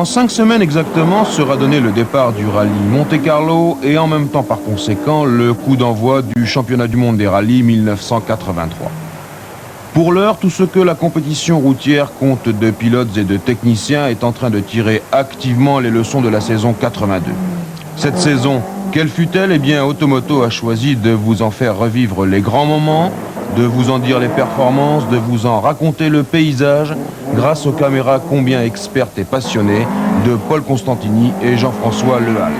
Dans 5 semaines exactement sera donné le départ du rallye Monte-Carlo et en même temps par conséquent le coup d'envoi du championnat du monde des rallyes 1983. Pour l'heure, tout ce que la compétition routière compte de pilotes et de techniciens est en train de tirer activement les leçons de la saison 82. Cette saison, quelle fut-elle? Eh bien, Automoto a choisi de vous en faire revivre les grands moments, de vous en dire les performances, de vous en raconter le paysage, grâce aux caméras combien expertes et passionnées de Paul Constantini et Jean-François Lehal.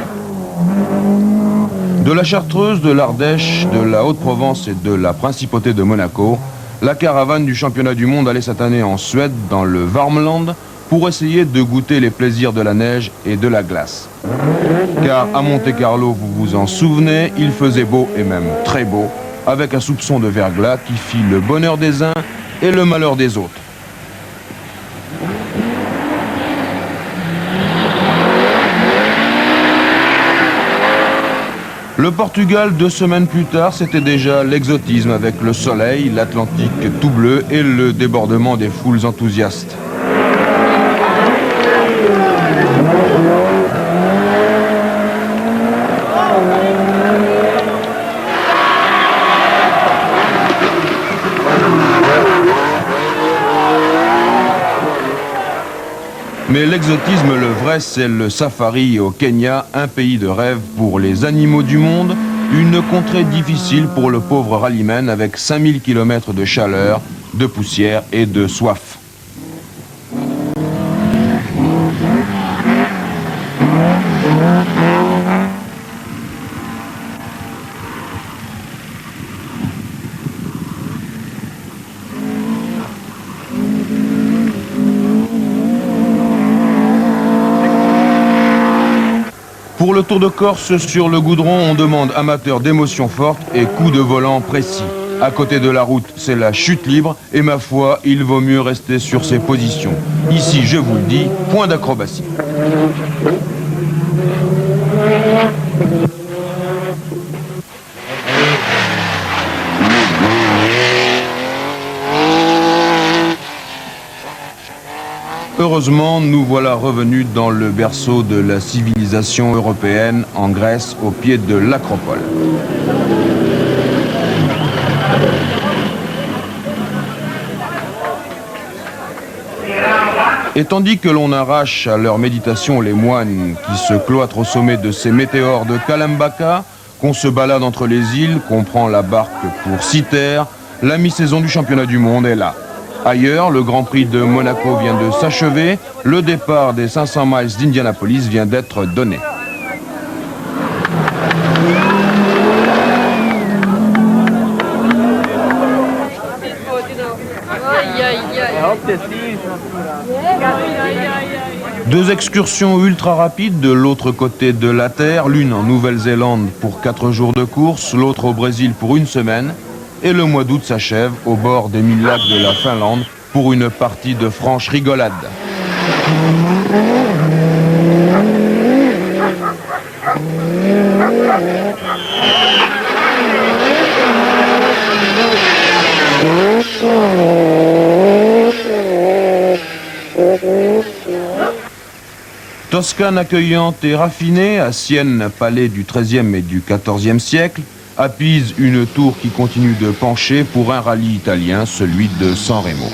De la Chartreuse, de l'Ardèche, de la Haute-Provence et de la Principauté de Monaco, la caravane du championnat du monde allait cette année en Suède, dans le Värmland, pour essayer de goûter les plaisirs de la neige et de la glace. Car à Monte-Carlo, vous vous en souvenez, il faisait beau et même très beau, avec un soupçon de verglas qui fit le bonheur des uns et le malheur des autres. Le Portugal, 2 semaines plus tard, c'était déjà l'exotisme avec le soleil, l'Atlantique tout bleu et le débordement des foules enthousiastes. Mais l'exotisme, le vrai, c'est le safari au Kenya, un pays de rêve pour les animaux du monde, une contrée difficile pour le pauvre rallyman avec 5000 km de chaleur, de poussière et de soif. Pour le Tour de Corse sur le goudron, on demande amateur d'émotions fortes et coups de volant précis. À côté de la route, c'est la chute libre et ma foi, il vaut mieux rester sur ses positions. Ici, je vous le dis, point d'acrobatie. Heureusement, nous voilà revenus dans le berceau de la civilisation européenne, en Grèce, au pied de l'Acropole. Et tandis que l'on arrache à leur méditation les moines qui se cloîtrent au sommet de ces météores de Kalambaka, qu'on se balade entre les îles, qu'on prend la barque pour Cythère, la mi-saison du championnat du monde est là. Ailleurs, le Grand Prix de Monaco vient de s'achever, le départ des 500 miles d'Indianapolis vient d'être donné. Deux excursions ultra rapides de l'autre côté de la Terre, l'une en Nouvelle-Zélande pour 4 jours de course, l'autre au Brésil pour 1 semaine. Et le mois d'août s'achève au bord des 1000 lacs de la Finlande pour une partie de franche rigolade. Toscane accueillante et raffinée, à Sienne, palais du XIIIe et du XIVe siècle, à Pise, une tour qui continue de pencher pour un rallye italien, celui de San Remo.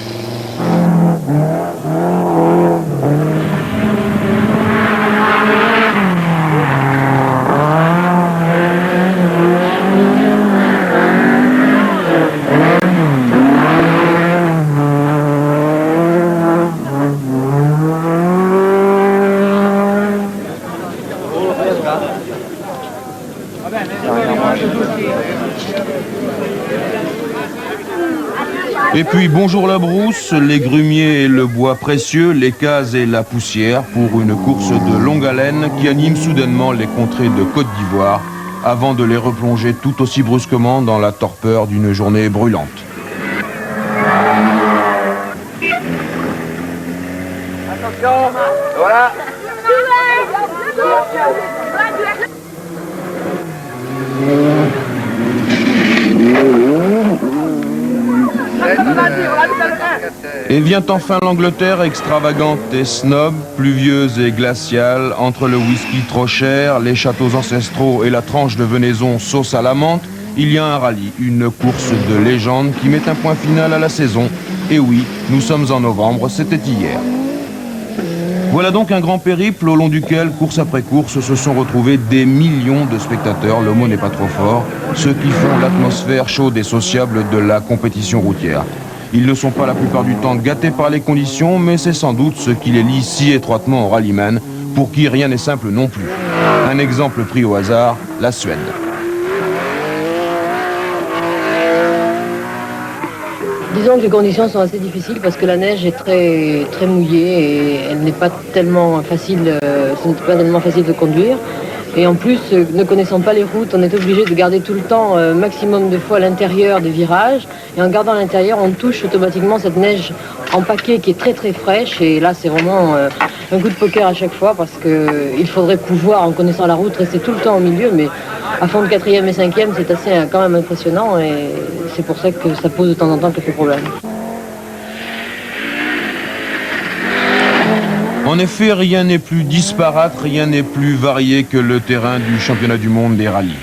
Et puis bonjour la brousse, les grumiers et le bois précieux, les cases et la poussière pour une course de longue haleine qui anime soudainement les contrées de Côte d'Ivoire avant de les replonger tout aussi brusquement dans la torpeur d'une journée brûlante. Attention, voilà. Et vient enfin l'Angleterre, extravagante et snob, pluvieuse et glaciale, entre le whisky trop cher, les châteaux ancestraux et la tranche de venaison sauce à la menthe, il y a un rallye, une course de légende qui met un point final à la saison. Et oui, nous sommes en novembre, c'était hier. Voilà donc un grand périple au long duquel, course après course, se sont retrouvés des millions de spectateurs, le mot n'est pas trop fort, ceux qui font l'atmosphère chaude et sociable de la compétition routière. Ils ne sont pas la plupart du temps gâtés par les conditions, mais c'est sans doute ce qui les lie si étroitement au rallyman, pour qui rien n'est simple non plus. Un exemple pris au hasard, la Suède. Disons que les conditions sont assez difficiles parce que la neige est très mouillée et elle n'est pas tellement facile, de conduire. Et en plus, ne connaissant pas les routes, on est obligé de garder tout le temps maximum de fois l'intérieur des virages. Et en gardant l'intérieur, on touche automatiquement cette neige en paquet qui est très fraîche. Et là, c'est vraiment un coup de poker à chaque fois parce qu'il faudrait pouvoir, en connaissant la route, rester tout le temps au milieu. Mais à fond de 4e et 5e, c'est assez quand même impressionnant. Et c'est pour ça que ça pose de temps en temps quelques problèmes. En effet, rien n'est plus disparate, rien n'est plus varié que le terrain du championnat du monde des rallyes.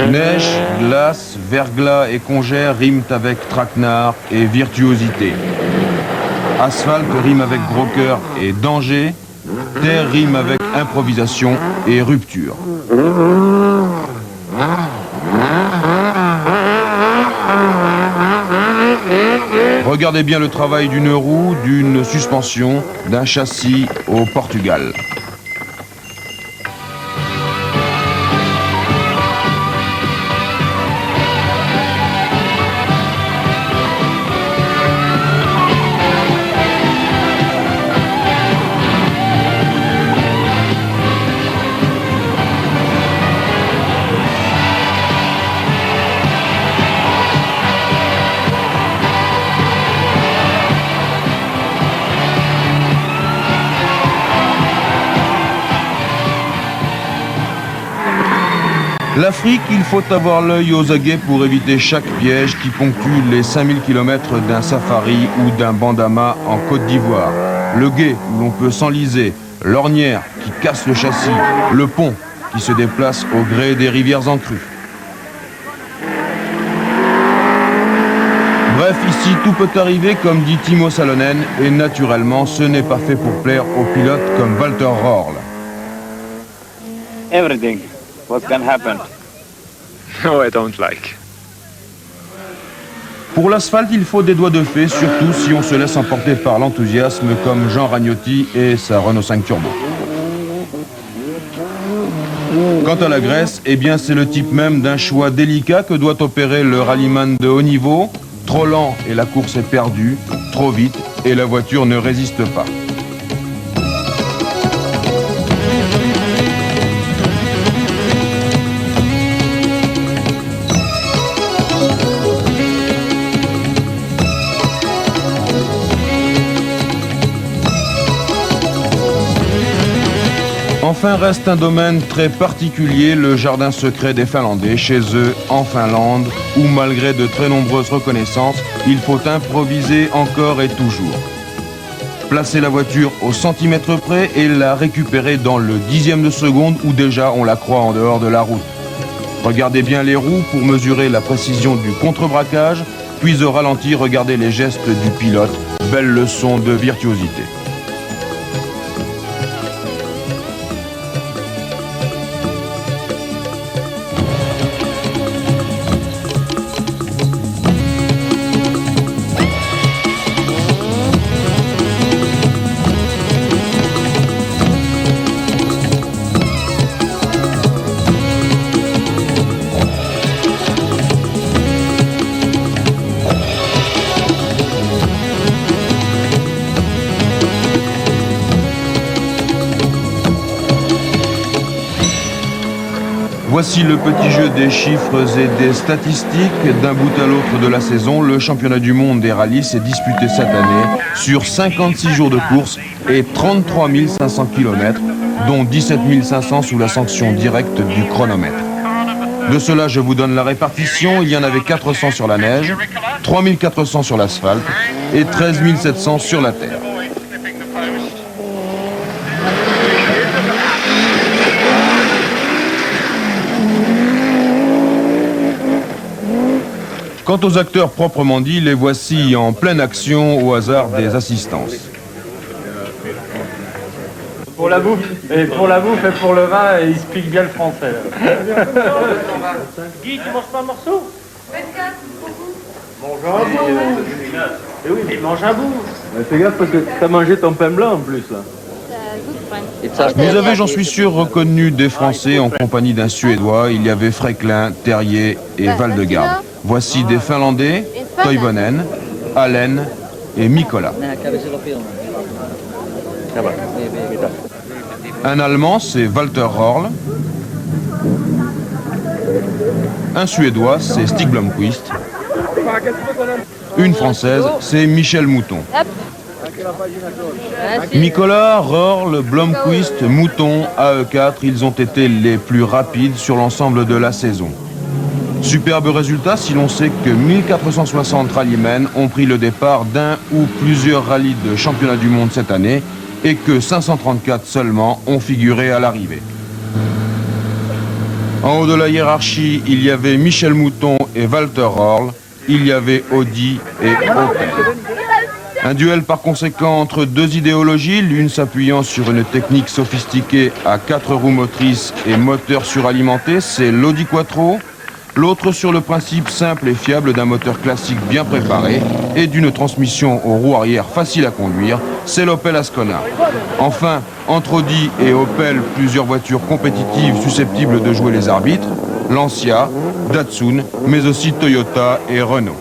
Neige, glace, verglas et congère riment avec traquenard et virtuosité. Asphalte rime avec gros cœur et danger. Terre rime avec improvisation et rupture. Regardez bien le travail d'une roue, d'une suspension, d'un châssis au Portugal. L'Afrique, il faut avoir l'œil aux aguets pour éviter chaque piège qui ponctue les 5000 km d'un safari ou d'un bandama en Côte d'Ivoire. Le gué où l'on peut s'enliser, l'ornière qui casse le châssis, le pont qui se déplace au gré des rivières en crue. Bref, ici tout peut arriver comme dit Timo Salonen et naturellement ce n'est pas fait pour plaire aux pilotes comme Walter Röhrl. Everything. What can happen? No, I don't like. Pour l'asphalte, il faut des doigts de fée, surtout si on se laisse emporter par l'enthousiasme comme Jean Ragnotti et sa Renault 5 Turbo. Quant à la graisse, eh bien c'est le type même d'un choix délicat que doit opérer le rallyman de haut niveau. Trop lent et la course est perdue, trop vite et la voiture ne résiste pas. Enfin reste un domaine très particulier, le jardin secret des Finlandais, chez eux en Finlande, où malgré de très nombreuses reconnaissances, il faut improviser encore et toujours. Placer la voiture au centimètre près et la récupérer dans le dixième de seconde où déjà on la croit en dehors de la route. Regardez bien les roues pour mesurer la précision du contre-braquage, puis au ralenti, regardez les gestes du pilote. Belle leçon de virtuosité. Voici le petit jeu des chiffres et des statistiques. D'un bout à l'autre de la saison, le championnat du monde des rallyes s'est disputé cette année sur 56 jours de course et 33 500 km, dont 17 500 sous la sanction directe du chronomètre. De cela, je vous donne la répartition. Il y en avait 400 sur la neige, 3400 sur l'asphalte et 13 700 sur la terre. Quant aux acteurs proprement dit, les voici en pleine action au hasard des assistances. Pour la bouffe, et pour la bouffe et pour le vin, il speak bien le français. Guy, tu manges pas un morceau? Mange un bout. Eh oui, mais mange un bout. Fais gaffe parce que t'as mangé ton pain blanc en plus là. Vous avez, j'en suis sûr, reconnu des Français en compagnie d'un Suédois. Il y avait Fréclin, Terrier et Valdegarde. Voici des Finlandais, Toivonen, Allen et Mikola. Un Allemand, c'est Walter Röhrl. Un Suédois, c'est Stig Blomqvist. Une Française, c'est Michel Mouton. Mikola, Röhrl, Blomqvist, Mouton, AE4, ils ont été les plus rapides sur l'ensemble de la saison. Superbe résultat si l'on sait que 1460 rallymen ont pris le départ d'un ou plusieurs rallyes de championnat du monde cette année et que 534 seulement ont figuré à l'arrivée. En haut de la hiérarchie, il y avait Michel Mouton et Walter Röhrl, il y avait Audi et Opel. Un duel par conséquent entre deux idéologies, l'une s'appuyant sur une technique sophistiquée à 4 roues motrices et moteur suralimenté, c'est l'Audi Quattro. L'autre sur le principe simple et fiable d'un moteur classique bien préparé et d'une transmission aux roues arrière facile à conduire, c'est l'Opel Ascona. Enfin, entre Audi et Opel, plusieurs voitures compétitives susceptibles de jouer les arbitres, Lancia, Datsun, mais aussi Toyota et Renault.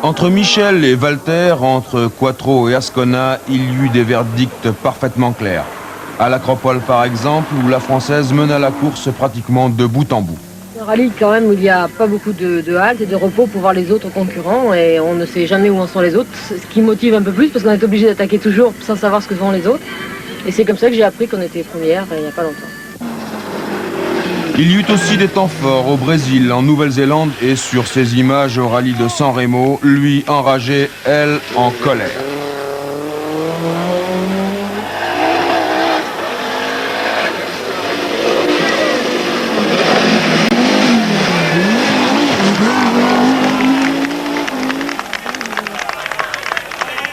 Entre Michel et Walter, entre Quattro et Ascona, il y eut des verdicts parfaitement clairs. À l'Acropole par exemple, où la Française mena la course pratiquement de bout en bout. Un rallye quand même où il n'y a pas beaucoup de haltes et de repos pour voir les autres concurrents et on ne sait jamais où en sont les autres, ce qui motive un peu plus parce qu'on est obligé d'attaquer toujours sans savoir ce que font les autres. Et c'est comme ça que j'ai appris qu'on était première il n'y a pas longtemps. Il y eut aussi des temps forts au Brésil, en Nouvelle-Zélande et sur ces images au rallye de San Remo, lui enragé, elle en colère.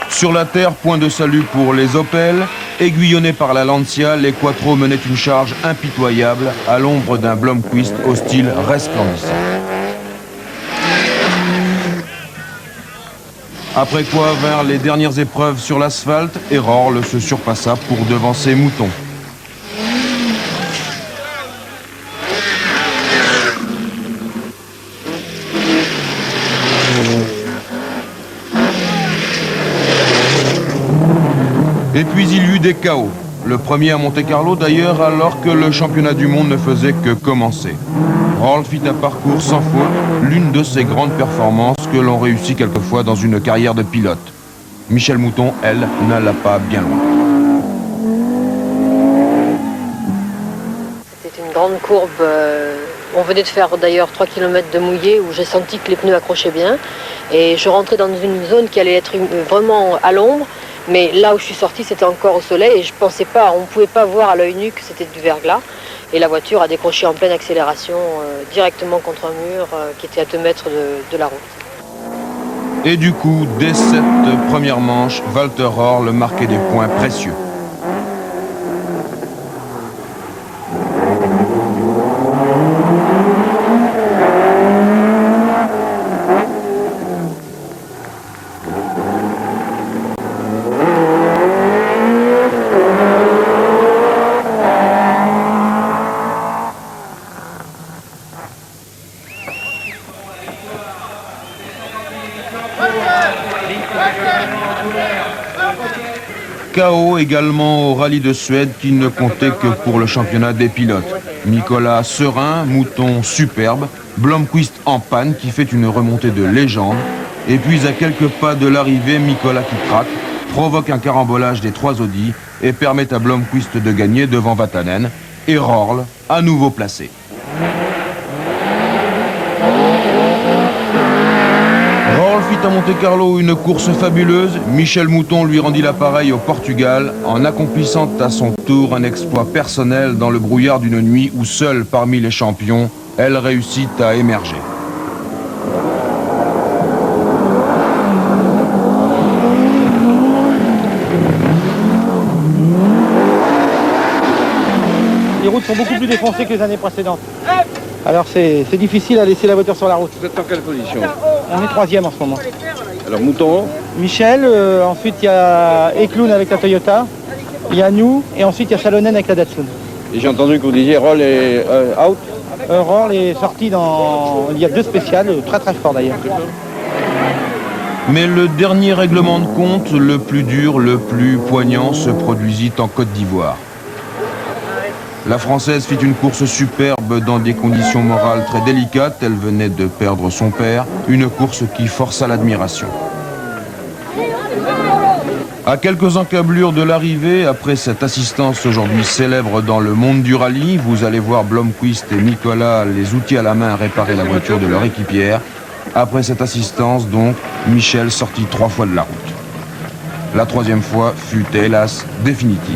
Sur la terre, point de salut pour les Opel. Aiguillonnés par la Lancia, les Quattro menaient une charge impitoyable à l'ombre d'un Blomqvist au style resplendissant. Après quoi vinrent les dernières épreuves sur l'asphalte et Röhrl se surpassa pour devancer Mouton. Et puis il y eut des chaos. Le premier à Monte-Carlo d'ailleurs, alors que le championnat du monde ne faisait que commencer. Röhrl fit un parcours sans faute, l'une de ses grandes performances que l'on réussit quelquefois dans une carrière de pilote. Michel Mouton, elle, n'alla pas bien loin. C'était une grande courbe. On venait de faire d'ailleurs 3 km de mouillé où j'ai senti que les pneus accrochaient bien. Et je rentrais dans une zone qui allait être vraiment à l'ombre. Mais là où je suis sortie, c'était encore au soleil et je pensais pas, on ne pouvait pas voir à l'œil nu que c'était du verglas. Et la voiture a décroché en pleine accélération directement contre un mur qui était à 2 mètres de la route. Et du coup, dès cette première manche, Walter Röhrl marquait des points précieux. Chaos également au rallye de Suède qui ne comptait que pour le championnat des pilotes. Nicolas serein, Mouton superbe, Blomqvist en panne qui fait une remontée de légende. Et puis à quelques pas de l'arrivée, Nicolas qui craque, provoque un carambolage des trois Audi et permet à Blomqvist de gagner devant Vatanen et Rorl à nouveau placé. Rorl fit à Monte-Carlo une course fabuleuse. Michel Mouton lui rendit l'appareil au Portugal en accomplissant à son tour un exploit personnel dans le brouillard d'une nuit où seule parmi les champions, elle réussit à émerger. Les routes sont beaucoup plus défoncées que les années précédentes. Alors c'est difficile à laisser la voiture sur la route. Vous êtes en quelle position? On est troisième en ce moment. Alors Mouton, Michel, ensuite il y a Eklund avec la Toyota, il y a nous, et ensuite il y a Salonen avec la Datsun. et j'ai entendu que vous disiez Rorl est out. Rorl est sorti dans... Il y a deux spéciales, très très fort d'ailleurs. Mais le dernier règlement de compte, le plus dur, le plus poignant, se produisit en Côte d'Ivoire. La Française fit une course superbe dans des conditions morales très délicates. Elle venait de perdre son père, une course qui força l'admiration. À quelques encablures de l'arrivée, après cette assistance aujourd'hui célèbre dans le monde du rallye, vous allez voir Blomqvist et Nicolas, les outils à la main, réparer la voiture de leur équipière. Après cette assistance, donc, Michel sortit 3 fois de la route. La troisième fois fut, hélas, définitive.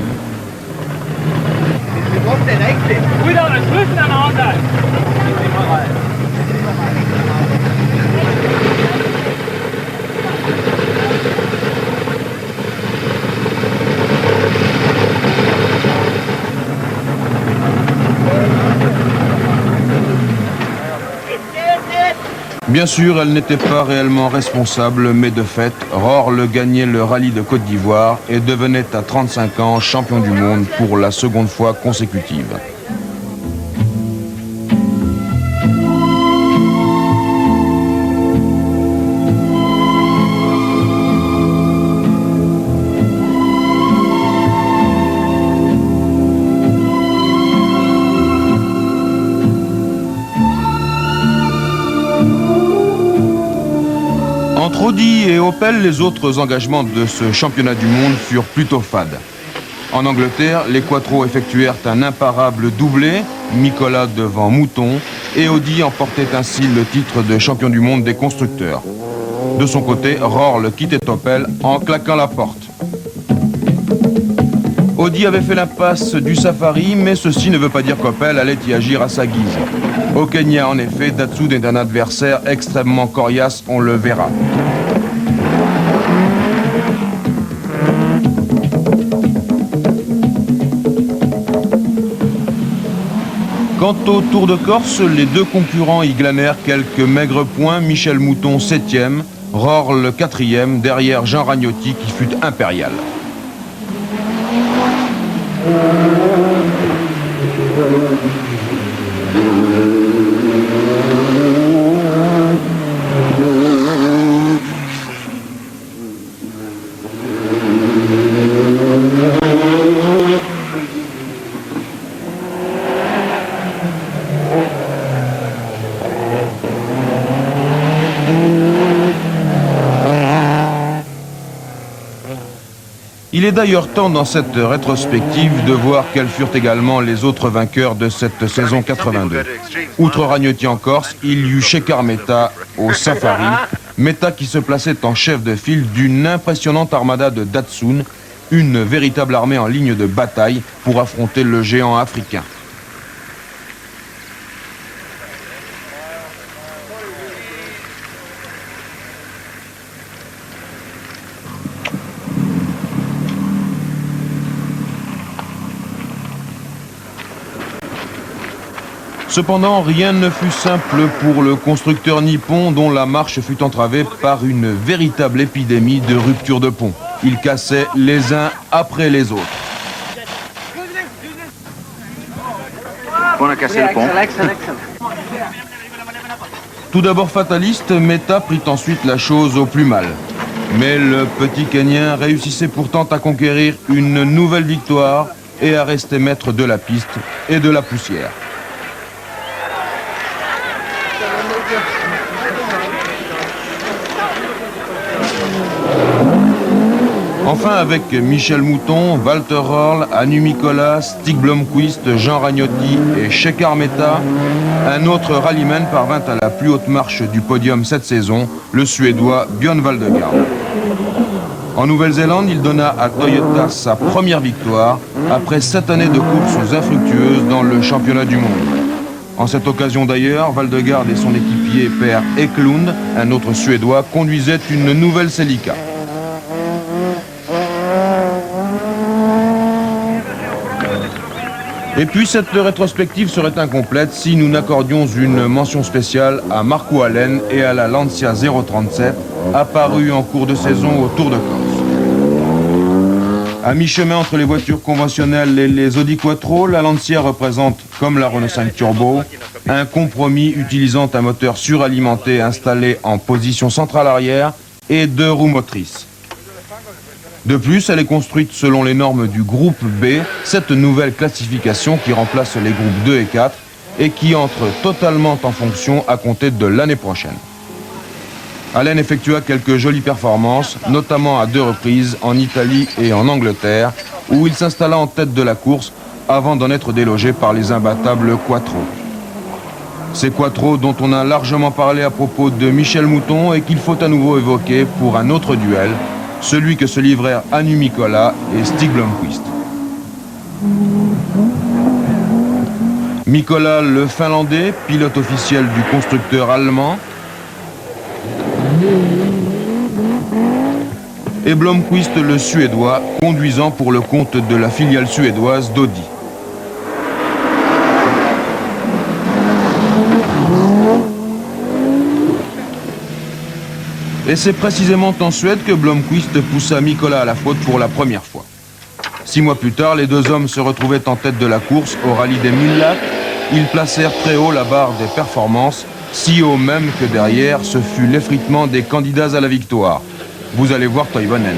Bien sûr, elle n'était pas réellement responsable, mais de fait, Rorl gagnait le rallye de Côte d'Ivoire et devenait à 35 ans champion du monde pour la seconde fois consécutive. Entre Audi et Opel, les autres engagements de ce championnat du monde furent plutôt fades. En Angleterre, les Quattro effectuèrent un imparable doublé, Nicolas devant Mouton, et Audi emportait ainsi le titre de champion du monde des constructeurs. De son côté, Rorl quittait Opel en claquant la porte. Audi avait fait l'impasse du Safari, mais ceci ne veut pas dire qu'Opel allait y agir à sa guise. Au Kenya, en effet, Datsun est un adversaire extrêmement coriace, on le verra. Quant au Tour de Corse, les deux concurrents y glanèrent quelques maigres points. Michel Mouton 7e, Rorl 4e, derrière Jean Ragnotti qui fut impérial. Il est d'ailleurs temps dans cette rétrospective de voir quels furent également les autres vainqueurs de cette saison 82. Outre Ragnotti en Corse, il y eut Shekhar Mehta au Safari, Mehta qui se plaçait en chef de file d'une impressionnante armada de Datsun, une véritable armée en ligne de bataille pour affronter le géant africain. Cependant, rien ne fut simple pour le constructeur nippon dont la marche fut entravée par une véritable épidémie de rupture de pont. Ils cassaient les uns après les autres. On a cassé le pont. Tout d'abord fataliste, Mehta prit ensuite la chose au plus mal. Mais le petit Kenyan réussissait pourtant à conquérir une nouvelle victoire et à rester maître de la piste et de la poussière. Enfin, avec Michel Mouton, Walter Röhrl, Hannu Mikkola, Stig Blomqvist, Jean Ragnotti et Shekhar Mehta, un autre rallyman parvint à la plus haute marche du podium cette saison, le Suédois Björn Waldegard. En Nouvelle-Zélande, il donna à Toyota sa première victoire après 7 années de courses infructueuses dans le championnat du monde. En cette occasion d'ailleurs, Waldegard et son équipier Per Eklund, un autre Suédois, conduisaient une nouvelle Celica. Et puis cette rétrospective serait incomplète si nous n'accordions une mention spéciale à Marco Alén et à la Lancia 037, apparue en cours de saison au Tour de Corse. À mi-chemin entre les voitures conventionnelles et les Audi Quattro, la Lancia représente, comme la Renault 5 Turbo, un compromis utilisant un moteur suralimenté installé en position centrale arrière et 2 roues motrices. De plus, elle est construite selon les normes du groupe B, cette nouvelle classification qui remplace les groupes 2 et 4 et qui entre totalement en fonction à compter de l'année prochaine. Alén effectua quelques jolies performances, notamment à 2 reprises en Italie et en Angleterre, où il s'installa en tête de la course avant d'en être délogé par les imbattables Quattro. Ces Quattro dont on a largement parlé à propos de Michel Mouton et qu'il faut à nouveau évoquer pour un autre duel, celui que se livrèrent Hannu Mikkola et Stig Blomqvist. Mikkola, le Finlandais, pilote officiel du constructeur allemand, et Blomqvist, le Suédois, conduisant pour le compte de la filiale suédoise d'Audi. Et c'est précisément en Suède que Blomqvist poussa Mikkola à la faute pour la première fois. 6 mois plus tard, les deux hommes se retrouvaient en tête de la course au rallye des 1000 lacs. Ils placèrent très haut la barre des performances, si haut même que derrière, ce fut l'effritement des candidats à la victoire. Vous allez voir Toivonen.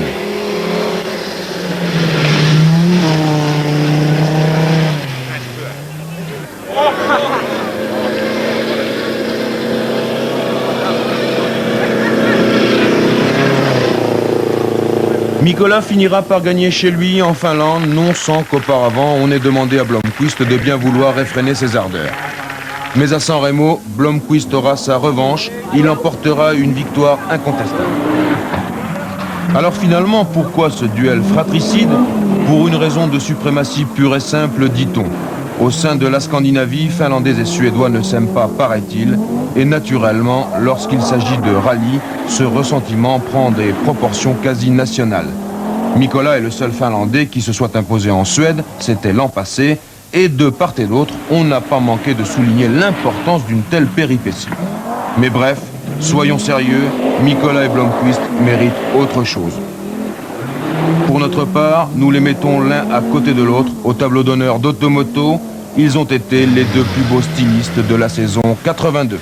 Mikkola finira par gagner chez lui en Finlande, non sans qu'auparavant on ait demandé à Blomqvist de bien vouloir réfréner ses ardeurs. Mais à San Remo, Blomqvist aura sa revanche, il emportera une victoire incontestable. Alors finalement, pourquoi ce duel fratricide? Pour une raison de suprématie pure et simple, dit-on. Au sein de la Scandinavie, Finlandais et Suédois ne s'aiment pas, paraît-il, et naturellement, lorsqu'il s'agit de rallye, ce ressentiment prend des proportions quasi nationales. Mikkola est le seul Finlandais qui se soit imposé en Suède, c'était l'an passé, et de part et d'autre, on n'a pas manqué de souligner l'importance d'une telle péripétie. Mais bref, soyons sérieux, Mikkola et Blomqvist méritent autre chose. Pour notre part, nous les mettons l'un à côté de l'autre au tableau d'honneur d'Automoto. Ils ont été les 2 plus beaux stylistes de la saison 82.